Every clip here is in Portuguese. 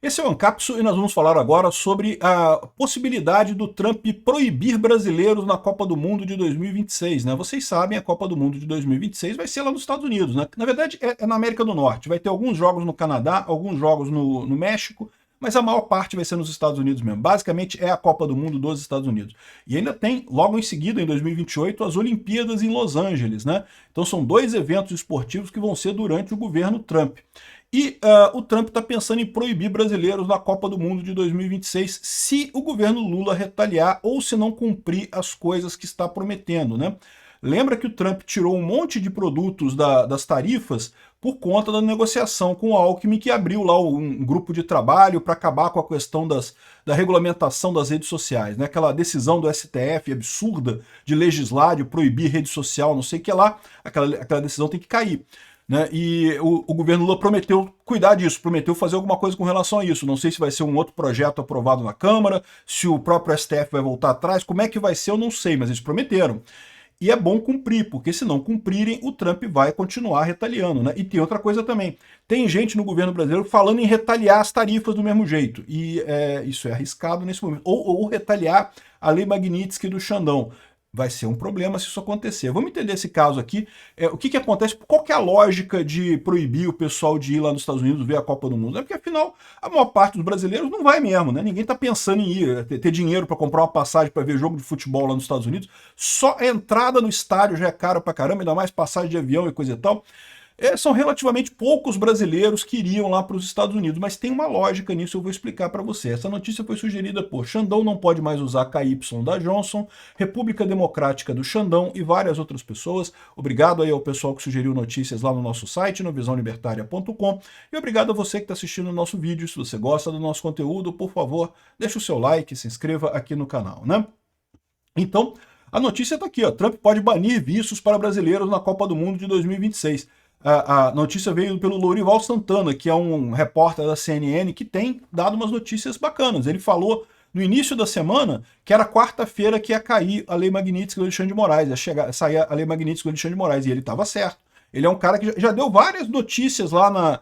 Esse é o Ancapso e nós vamos falar agora sobre a possibilidade do Trump proibir brasileiros na Copa do Mundo de 2026, né? Vocês sabem, a Copa do Mundo de 2026 vai ser lá nos Estados Unidos, né? Na verdade, é na América do Norte. Vai ter alguns jogos no Canadá, alguns jogos no México, mas a maior parte vai ser nos Estados Unidos mesmo. Basicamente, é a Copa do Mundo dos Estados Unidos. E ainda tem, logo em seguida, em 2028, as Olimpíadas em Los Angeles, né? Então são dois eventos esportivos que vão ser durante o governo Trump. E o Trump está pensando em proibir brasileiros na Copa do Mundo de 2026 se o governo Lula retaliar ou se não cumprir as coisas que está prometendo, né? Lembra que o Trump tirou um monte de produtos das tarifas por conta da negociação com o Alckmin, que abriu lá um grupo de trabalho para acabar com a questão da regulamentação das redes sociais, né? Aquela decisão do STF absurda de legislar, de proibir rede social, não sei o que lá, aquela decisão tem que cair. Né? E o governo Lula prometeu cuidar disso, prometeu fazer alguma coisa com relação a isso. Não sei se vai ser um outro projeto aprovado na Câmara, se o próprio STF vai voltar atrás, como é que vai ser eu não sei, mas eles prometeram. E é bom cumprir, porque se não cumprirem, o Trump vai continuar retaliando. Né? E tem outra coisa também, tem gente no governo brasileiro falando em retaliar as tarifas do mesmo jeito, e isso é arriscado nesse momento. Ou retaliar a lei Magnitsky do Xandão. Vai ser um problema se isso acontecer. Vamos entender esse caso aqui. O que acontece? Qual que é a lógica de proibir o pessoal de ir lá nos Estados Unidos ver a Copa do Mundo? É porque, afinal, a maior parte dos brasileiros não vai mesmo, né? Ninguém está pensando em ir, ter dinheiro para comprar uma passagem para ver jogo de futebol lá nos Estados Unidos. Só a entrada no estádio já é caro pra caramba, ainda mais passagem de avião e coisa e tal. São relativamente poucos brasileiros que iriam lá para os Estados Unidos, mas tem uma lógica nisso, eu vou explicar para você. Essa notícia foi sugerida por Xandão não pode mais usar KY da Johnson, República Democrática do Xandão e várias outras pessoas. Obrigado aí ao pessoal que sugeriu notícias lá no nosso site, no visãolibertaria.com, e obrigado a você que está assistindo o nosso vídeo. Se você gosta do nosso conteúdo, por favor, deixe o seu like, se inscreva aqui no canal, né? Então, a notícia está aqui, ó. Trump pode banir vistos para brasileiros na Copa do Mundo de 2026. A notícia veio pelo Lourival Santana, que é um repórter da CNN que tem dado umas notícias bacanas. Ele falou no início da semana que era quarta-feira que ia cair a Lei Magnitsky do Alexandre de Moraes, ia sair a Lei Magnitsky do Alexandre de Moraes, e ele estava certo. Ele é um cara que já deu várias notícias lá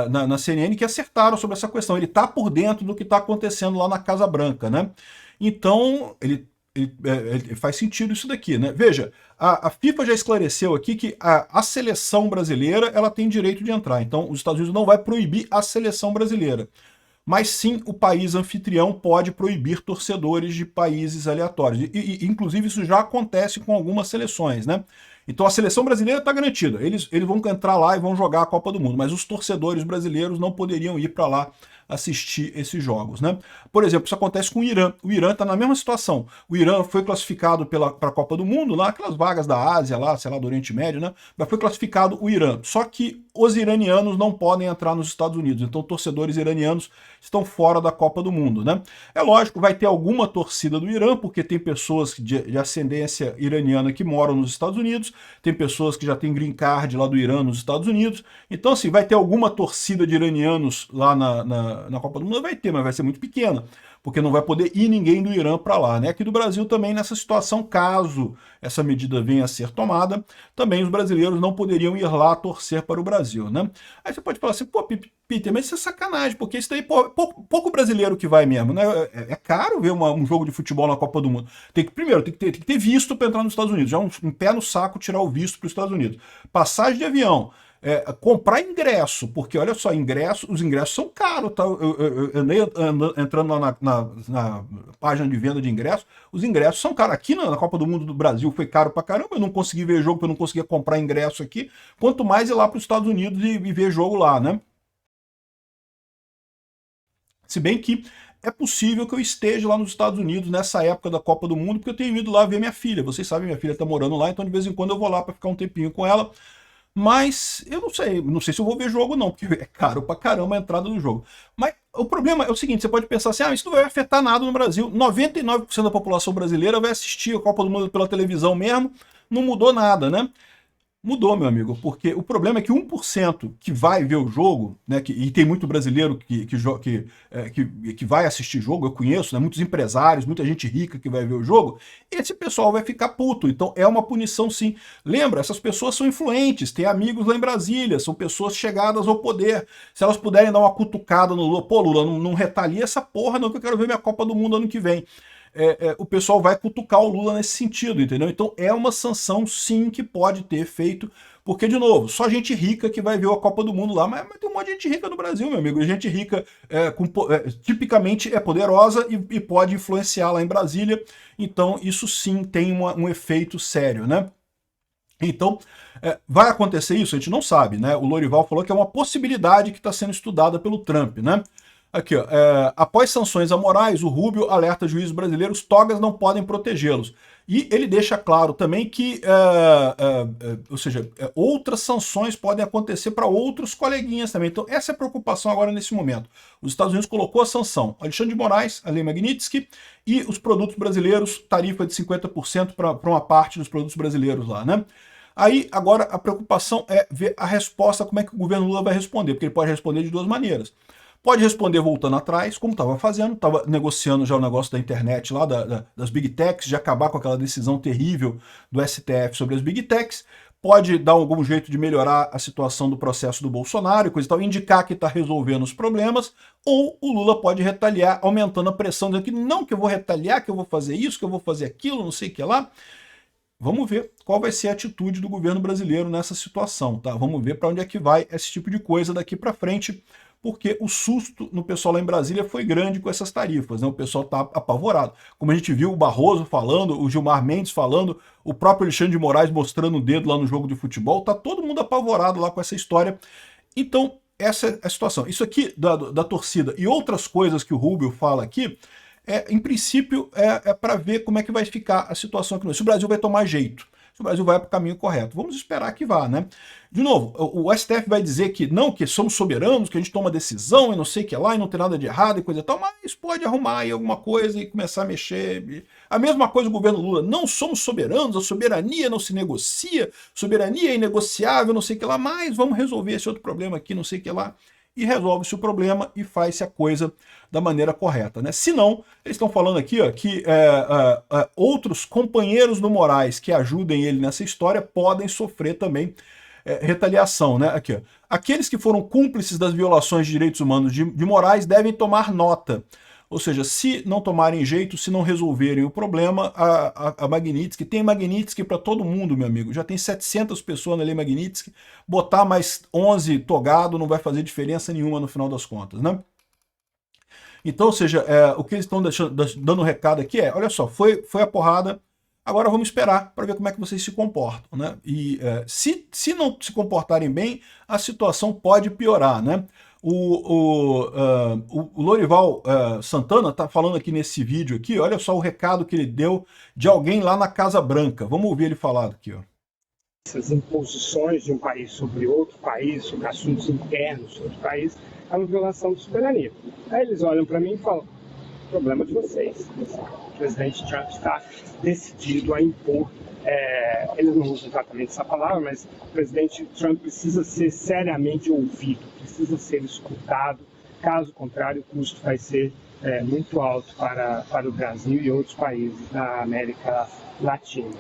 na CNN que acertaram sobre essa questão. Ele está por dentro do que está acontecendo lá na Casa Branca, né? Então, faz sentido isso daqui, né? Veja, a FIFA já esclareceu aqui que a seleção brasileira ela tem direito de entrar. Então, os Estados Unidos não vai proibir a seleção brasileira. Mas sim, o país anfitrião pode proibir torcedores de países aleatórios. Inclusive, isso já acontece com algumas seleções, né? Então a seleção brasileira está garantida. Eles vão entrar lá e vão jogar a Copa do Mundo, mas os torcedores brasileiros não poderiam ir para lá assistir esses jogos, né? Por exemplo, isso acontece com o Irã. O Irã está na mesma situação. O Irã foi classificado para a Copa do Mundo, lá, aquelas vagas da Ásia, lá, sei lá, do Oriente Médio, né? Mas foi classificado o Irã. Só que os iranianos não podem entrar nos Estados Unidos. Então, torcedores iranianos estão fora da Copa do Mundo, né? É lógico, vai ter alguma torcida do Irã, porque tem pessoas de ascendência iraniana que moram nos Estados Unidos, tem pessoas que já têm green card lá do Irã nos Estados Unidos. Então, assim, vai ter alguma torcida de iranianos lá na Copa do Mundo? Vai ter, mas vai ser muito pequena, porque não vai poder ir ninguém do Irã para lá, né? Aqui do Brasil também nessa situação, caso essa medida venha a ser tomada, também os brasileiros não poderiam ir lá torcer para o Brasil, né? Aí você pode falar assim, pô, Peter, mas isso é sacanagem, porque isso daí, pô, pouco brasileiro que vai mesmo, né? É caro ver um jogo de futebol na Copa do Mundo. Primeiro, tem que ter visto para entrar nos Estados Unidos, já um pé no saco tirar o visto para os Estados Unidos. Passagem de avião, comprar ingresso, porque olha só, os ingressos são caros, tá? Eu andei entrando lá na página de venda de ingressos, os ingressos são caros. Aqui na Copa do Mundo do Brasil foi caro pra caramba, eu não consegui ver jogo, porque eu não conseguia comprar ingresso aqui, quanto mais ir lá para os Estados Unidos e ver jogo lá, né? Se bem que é possível que eu esteja lá nos Estados Unidos nessa época da Copa do Mundo, porque eu tenho ido lá ver minha filha. Vocês sabem, minha filha está morando lá, então de vez em quando eu vou lá para ficar um tempinho com ela. Mas eu não sei se eu vou ver jogo não, porque é caro pra caramba a entrada do jogo. Mas o problema é o seguinte, você pode pensar assim, isso não vai afetar nada no Brasil. 99% da população brasileira vai assistir a Copa do Mundo pela televisão mesmo, não mudou nada, né? Mudou, meu amigo, porque o problema é que 1% que vai ver o jogo, né, e tem muito brasileiro que vai assistir jogo, eu conheço, né, muitos empresários, muita gente rica que vai ver o jogo, esse pessoal vai ficar puto, então é uma punição sim. Lembra, essas pessoas são influentes, têm amigos lá em Brasília, são pessoas chegadas ao poder, se elas puderem dar uma cutucada no Lula, pô Lula, não retalia essa porra não que eu quero ver minha Copa do Mundo ano que vem. O pessoal vai cutucar o Lula nesse sentido, entendeu? Então é uma sanção, sim, que pode ter efeito, porque, de novo, só gente rica que vai ver a Copa do Mundo lá, mas tem um monte de gente rica no Brasil, meu amigo, e gente rica tipicamente é poderosa e pode influenciar lá em Brasília, então isso sim tem um efeito sério, né? Então, vai acontecer isso? A gente não sabe, né? O Lorival falou que é uma possibilidade que está sendo estudada pelo Trump, né? Aqui, ó, após sanções amorais, o Rubio alerta juízes brasileiros, togas não podem protegê-los. E ele deixa claro também que, ou seja, outras sanções podem acontecer para outros coleguinhas também. Então, essa é a preocupação agora nesse momento. Os Estados Unidos colocou a sanção Alexandre de Moraes, a Lei Magnitsky, e os produtos brasileiros, tarifa de 50% para uma parte dos produtos brasileiros lá, né? Aí, agora, a preocupação é ver a resposta, como é que o governo Lula vai responder, porque ele pode responder de duas maneiras. Pode responder voltando atrás, como estava fazendo, estava negociando já o negócio da internet lá, das Big Techs, de acabar com aquela decisão terrível do STF sobre as Big Techs. Pode dar algum jeito de melhorar a situação do processo do Bolsonaro, coisa e tal, indicar que está resolvendo os problemas, ou o Lula pode retaliar, aumentando a pressão, dizendo que não, que eu vou retaliar, que eu vou fazer isso, que eu vou fazer aquilo, não sei o que lá. Vamos ver qual vai ser a atitude do governo brasileiro nessa situação, tá? Vamos ver para onde é que vai esse tipo de coisa daqui para frente, porque o susto no pessoal lá em Brasília foi grande com essas tarifas, né? O pessoal está apavorado. Como a gente viu o Barroso falando, o Gilmar Mendes falando, o próprio Alexandre de Moraes mostrando o dedo lá no jogo de futebol, tá todo mundo apavorado lá com essa história. Então, essa é a situação. Isso aqui da torcida e outras coisas que o Rubio fala aqui, em princípio, para ver como é que vai ficar a situação aqui. Se o Brasil vai tomar jeito, se o Brasil vai para o caminho correto. Vamos esperar que vá, né? De novo, o STF vai dizer que não, que somos soberanos, que a gente toma decisão e não sei o que lá, e não tem nada de errado e coisa e tal, mas pode arrumar aí alguma coisa e começar a mexer. A mesma coisa o governo Lula, não somos soberanos, a soberania não se negocia, soberania é inegociável, não sei o que lá, mas vamos resolver esse outro problema aqui, não sei o que lá. E resolve-se o problema e faz-se a coisa da maneira correta, né? Se não, eles estão falando aqui ó, que outros companheiros do Moraes que ajudem ele nessa história podem sofrer também retaliação, né? Aqui, ó. Aqueles que foram cúmplices das violações de direitos humanos de Moraes devem tomar nota. Ou seja, se não tomarem jeito, se não resolverem o problema, a Magnitsky, tem Magnitsky para todo mundo, meu amigo. Já tem 700 pessoas na Lei Magnitsky. Botar mais 11 togado não vai fazer diferença nenhuma no final das contas, né? Então, ou seja, o que eles estão dando recado aqui olha só, foi a porrada, agora vamos esperar para ver como é que vocês se comportam, né? E se não se comportarem bem, a situação pode piorar, né? O Lorival Santana está falando aqui nesse vídeo aqui, olha só o recado que ele deu de alguém lá na Casa Branca. Vamos ouvir ele falar aqui, ó. Essas imposições de um país sobre outro país, sobre assuntos internos de outro país, é uma violação de soberania. Aí eles olham para mim e falam, problema de vocês. O presidente Trump está decidido a impor, eles não usam exatamente essa palavra, mas o presidente Trump precisa ser seriamente ouvido, precisa ser escutado, caso contrário o custo vai ser muito alto para o Brasil e outros países da América Latina.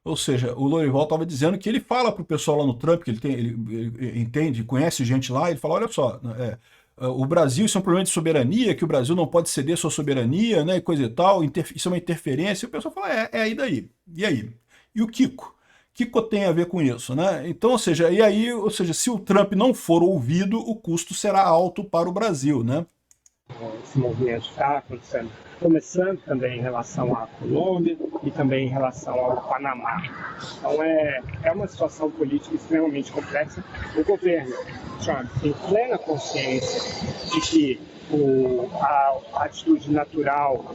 Ou seja, o Lorival estava dizendo que ele fala para o pessoal lá no Trump, que ele entende, conhece gente lá, ele fala, olha só, o Brasil, isso é um problema de soberania, que o Brasil não pode ceder sua soberania, né, e coisa e tal, isso é uma interferência, e o pessoal fala, e daí? E aí? E o Kiko? Kiko tem a ver com isso, né? Então, ou seja, se o Trump não for ouvido, o custo será alto para o Brasil, né? Esse movimento está acontecendo, começando também em relação à Colômbia e também em relação ao Panamá. Então é uma situação política extremamente complexa. O governo Trump tem plena consciência de que a atitude natural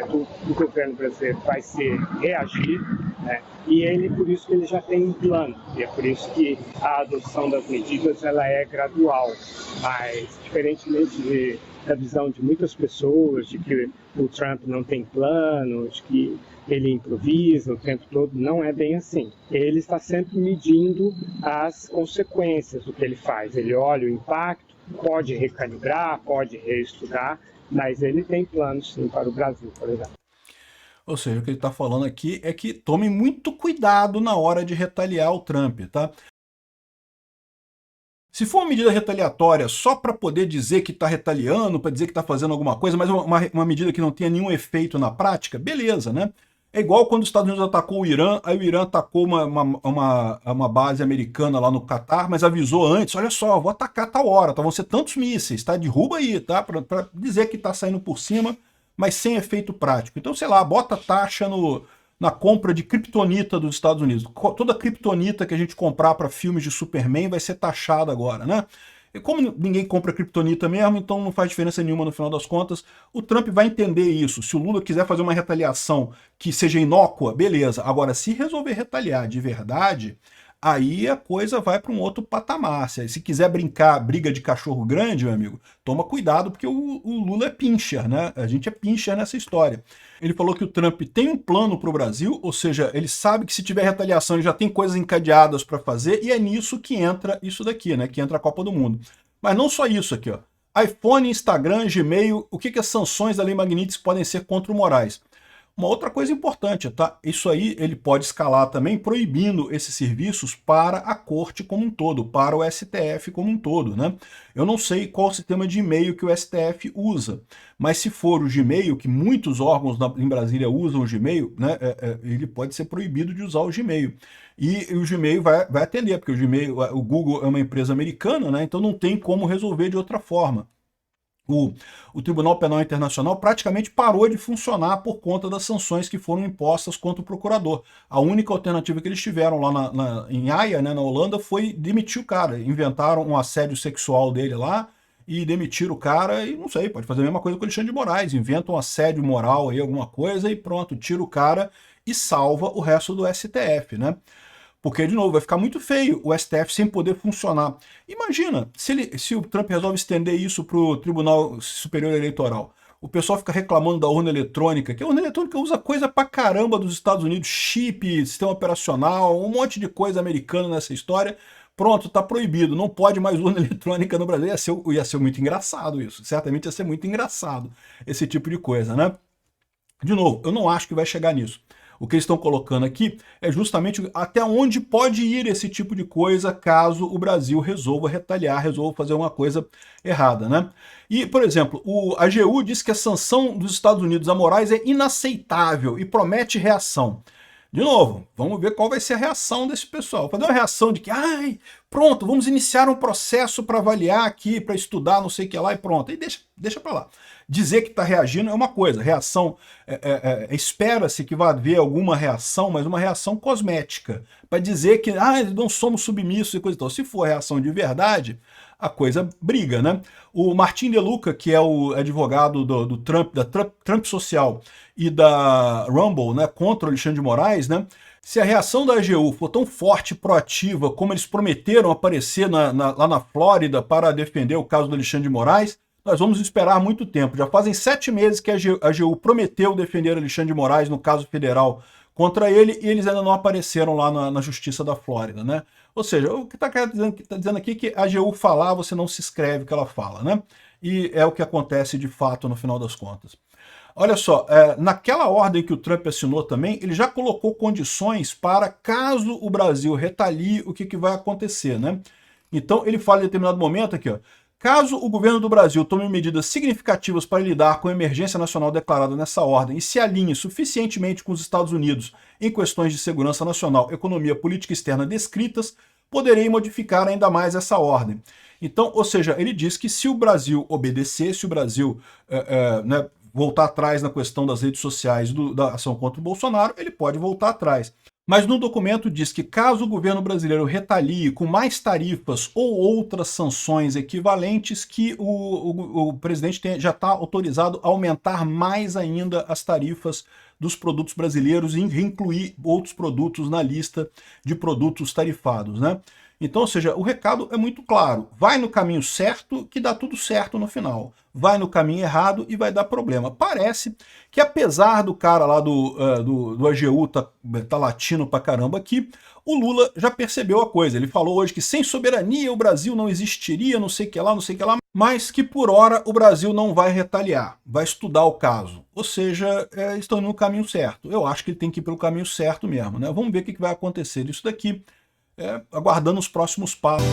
do governo brasileiro vai ser reagir, né? E por isso que ele já tem um plano, e é por isso que a adoção das medidas ela é gradual, mas diferentemente da visão de muitas pessoas de que o Trump não tem plano, de que ele improvisa o tempo todo. Não é bem assim. Ele está sempre medindo as consequências do que ele faz. Ele olha o impacto, pode recalibrar, pode reestudar, mas ele tem planos sim para o Brasil, por exemplo. Ou seja, o que ele está falando aqui é que tome muito cuidado na hora de retaliar o Trump, tá? Se for uma medida retaliatória só para poder dizer que está retaliando, para dizer que está fazendo alguma coisa, mas uma medida que não tenha nenhum efeito na prática, beleza, né? É igual quando os Estados Unidos atacou o Irã, aí o Irã atacou uma base americana lá no Catar, mas avisou antes, olha só, vou atacar tal hora, tá? Vão ser tantos mísseis, tá? Derruba aí, tá? Para dizer que está saindo por cima, mas sem efeito prático. Então, sei lá, bota taxa na compra de kryptonita dos Estados Unidos. Toda kryptonita que a gente comprar para filmes de Superman vai ser taxada agora, né? E como ninguém compra kryptonita mesmo, então não faz diferença nenhuma no final das contas, o Trump vai entender isso. Se o Lula quiser fazer uma retaliação que seja inócua, beleza. Agora, se resolver retaliar de verdade, aí a coisa vai para um outro patamar. Se quiser brincar briga de cachorro grande, meu amigo, toma cuidado, porque o Lula é pincher, né? A gente é pincher nessa história. Ele falou que o Trump tem um plano para o Brasil, ou seja, ele sabe que se tiver retaliação ele já tem coisas encadeadas para fazer, e é nisso que entra isso daqui, né? Que entra a Copa do Mundo. Mas não só isso aqui, ó. iPhone, Instagram, Gmail, o que as sanções da Lei Magnitsky podem ser contra o Moraes? Uma outra coisa importante, tá? Isso aí ele pode escalar também proibindo esses serviços para a corte como um todo, para o STF como um todo, né? Eu não sei qual o sistema de e-mail que o STF usa, mas se for o Gmail, que muitos órgãos em Brasília usam o Gmail, né? Ele pode ser proibido de usar o Gmail. E o Gmail vai atender, porque o Gmail, o Google é uma empresa americana, né? Então não tem como resolver de outra forma. O Tribunal Penal Internacional praticamente parou de funcionar por conta das sanções que foram impostas contra o procurador. A única alternativa que eles tiveram lá em Haia, né, na Holanda, foi demitir o cara. Inventaram um assédio sexual dele lá e demitiram o cara e não sei, pode fazer a mesma coisa com o Alexandre de Moraes. Inventa um assédio moral aí, alguma coisa e pronto, tira o cara e salva o resto do STF, né? Porque, de novo, vai ficar muito feio o STF sem poder funcionar. Imagina, se o Trump resolve estender isso para o Tribunal Superior Eleitoral. O pessoal fica reclamando da urna eletrônica, que a urna eletrônica usa coisa pra caramba dos Estados Unidos, chip, sistema operacional, um monte de coisa americana nessa história. Pronto, tá proibido, não pode mais urna eletrônica no Brasil. Ia ser muito engraçado isso, certamente ia ser muito engraçado esse tipo de coisa, né? De novo, eu não acho que vai chegar nisso. O que eles estão colocando aqui é justamente até onde pode ir esse tipo de coisa caso o Brasil resolva retaliar, resolva fazer uma coisa errada, né? E, por exemplo, a AGU diz que a sanção dos Estados Unidos a Moraes é inaceitável e promete reação. De novo, vamos ver qual vai ser a reação desse pessoal. Fazer uma reação de que, ai, pronto, vamos iniciar um processo para avaliar aqui, para estudar, não sei o que lá, e pronto. E deixa para lá. Dizer que está reagindo é uma coisa, reação, espera-se que vá haver alguma reação, mas uma reação cosmética, para dizer que não somos submissos e coisa e tal. Se for reação de verdade, a coisa briga, né? O Martin De Luca, que é o advogado do Trump, da Trump Social e da Rumble, né, contra o Alexandre de Moraes, né? Se a reação da AGU for tão forte e proativa como eles prometeram aparecer lá na Flórida para defender o caso do Alexandre de Moraes, nós vamos esperar muito tempo. Já fazem 7 meses que a AGU prometeu defender Alexandre de Moraes no caso federal contra ele e eles ainda não apareceram lá na Justiça da Flórida, né? Ou seja, o que está dizendo aqui é que a AGU falar, você não se escreve o que ela fala, né? E é o que acontece de fato no final das contas. Olha só, naquela ordem que o Trump assinou também, ele já colocou condições para caso o Brasil retalie, o que vai acontecer, né? Então ele fala em determinado momento aqui, ó, caso o governo do Brasil tome medidas significativas para lidar com a emergência nacional declarada nessa ordem e se alinhe suficientemente com os Estados Unidos em questões de segurança nacional, economia, política externa descritas, poderei modificar ainda mais essa ordem. Então, ou seja, ele diz que se o Brasil obedecer, se o Brasil né, voltar atrás na questão das redes sociais da ação contra o Bolsonaro, ele pode voltar atrás. Mas no documento diz que caso o governo brasileiro retalie com mais tarifas ou outras sanções equivalentes, que o presidente já está autorizado a aumentar mais ainda as tarifas dos produtos brasileiros e incluir outros produtos na lista de produtos tarifados, né? Então, ou seja, o recado é muito claro. Vai no caminho certo que dá tudo certo no final. Vai no caminho errado e vai dar problema. Parece que apesar do cara lá do AGU tá latino pra caramba aqui, o Lula já percebeu a coisa. Ele falou hoje que sem soberania o Brasil não existiria, não sei o que lá, não sei o que lá, mas que por hora o Brasil não vai retaliar, vai estudar o caso. Ou seja, estão indo no caminho certo. Eu acho que ele tem que ir pelo caminho certo mesmo, né? Vamos ver o que vai acontecer disso daqui, aguardando os próximos passos.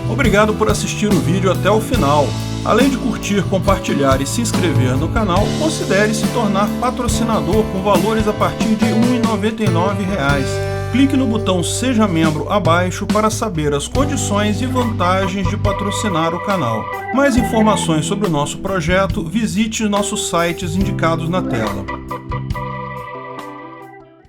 Obrigado por assistir o vídeo até o final. Além de curtir, compartilhar e se inscrever no canal, considere se tornar patrocinador com valores a partir de R$ 1,99. Clique no botão Seja Membro abaixo para saber as condições e vantagens de patrocinar o canal. Mais informações sobre o nosso projeto, visite nossos sites indicados na tela.